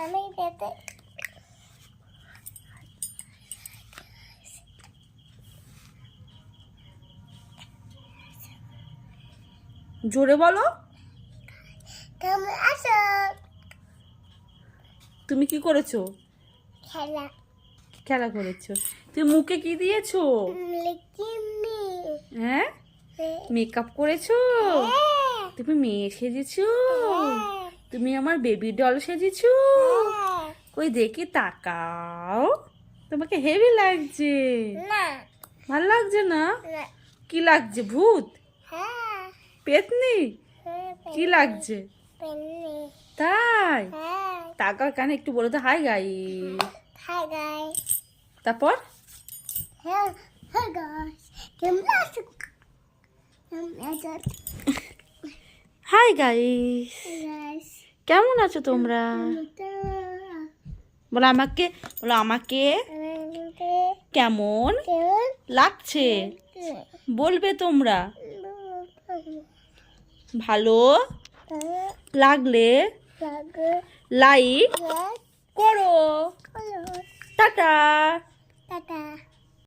আমি পেতে জোরে বলো। কেমন আছো? তুমি কি করেছো? খেলা খেলা করেছো। তুমি মুখে কি দিয়েছো? লিখিনি হ্যাঁ, মেকআপ করেছো? তুমি মেয়ে সেজেছো? তুমি আমার বেবি ডল সেজেছো? কই দেখি, তাকাও। তোমাকে হেভি লাগছে। না ভাল লাগছে না? না কি লাগছে? ভূত? হ্যাঁ পেতনি? কি লাগছে? পেন্নি তাই? হ্যাঁ তাকাও কেন, একটু বলো তো। হাই গাই। হাই গাইস তারপর হ্যাঁ হাই গাইস কেমন আছো? কেমন আছো হাই গাইস, গাইস? কেমন আছো তোমরা? বলো আমাকে, বলো আমাকে কেমন লাগছে বলবে তোমরা। ভালো লাগলে লাইক করো। টাটা। টাটা।